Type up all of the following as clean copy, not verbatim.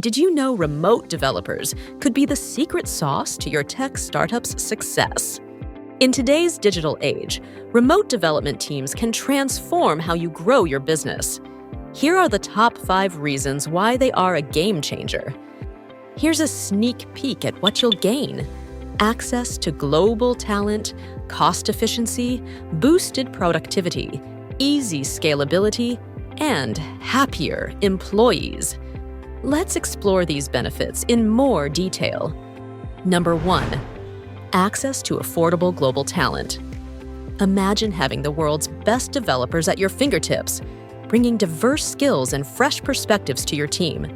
Did you know remote developers could be the secret sauce to your tech startup's success? In today's digital age, remote development teams can transform how you grow your business. Here are the top 5 reasons why they are a game changer. Here's a sneak peek at what you'll gain: access to global talent, cost efficiency, boosted productivity, easy scalability, and happier employees. Let's explore these benefits in more detail. Number 1. Access to affordable global talent. Imagine having the world's best developers at your fingertips, bringing diverse skills and fresh perspectives to your team.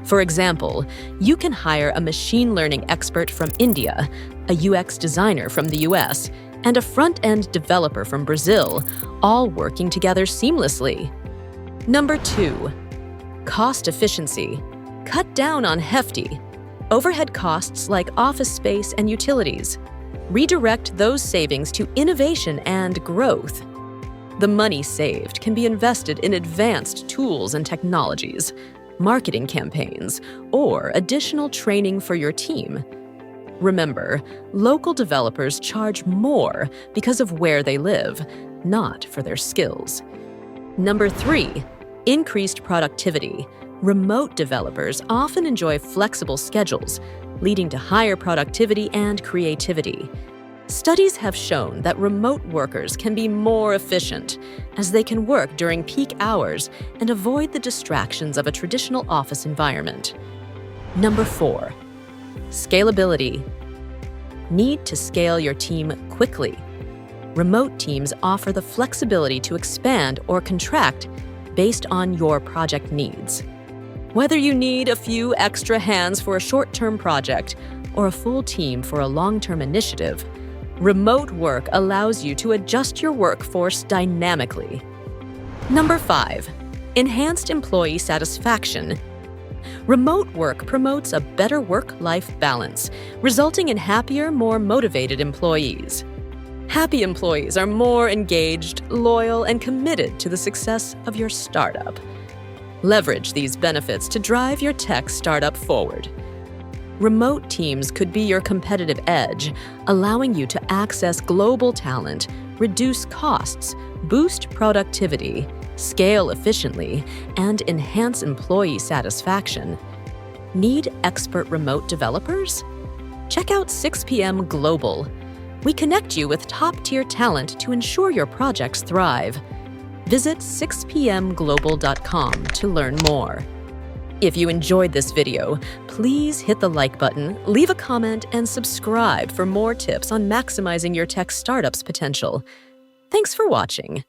For example, you can hire a machine learning expert from India, a UX designer from the US, and a front-end developer from Brazil, all working together seamlessly. Number 2. Cost efficiency. Cut down on hefty overhead costs like office space and utilities. Redirect those savings to innovation and growth. The money saved can be invested in advanced tools and technologies, marketing campaigns, or additional training for your team. Remember, local developers charge more because of where they live, not for their skills. Number 3. Increased productivity. Remote developers often enjoy flexible schedules, leading to higher productivity and creativity. Studies have shown that remote workers can be more efficient, as they can work during peak hours and avoid the distractions of a traditional office environment. Number 4. Scalability. Need to scale your team quickly. Remote teams offer the flexibility to expand or contract based on your project needs. Whether you need a few extra hands for a short-term project or a full team for a long-term initiative, remote work allows you to adjust your workforce dynamically. Number 5. Enhanced employee satisfaction. Remote work promotes a better work-life balance, resulting in happier, more motivated employees. Happy employees are more engaged, loyal, and committed to the success of your startup. Leverage these benefits to drive your tech startup forward. Remote teams could be your competitive edge, allowing you to access global talent, reduce costs, boost productivity, scale efficiently, and enhance employee satisfaction. Need expert remote developers? Check out 6PM Global. We connect you with top-tier talent to ensure your projects thrive. Visit 6pmglobal.com to learn more. If you enjoyed this video, please hit the like button, leave a comment, and subscribe for more tips on maximizing your tech startup's potential. Thanks for watching.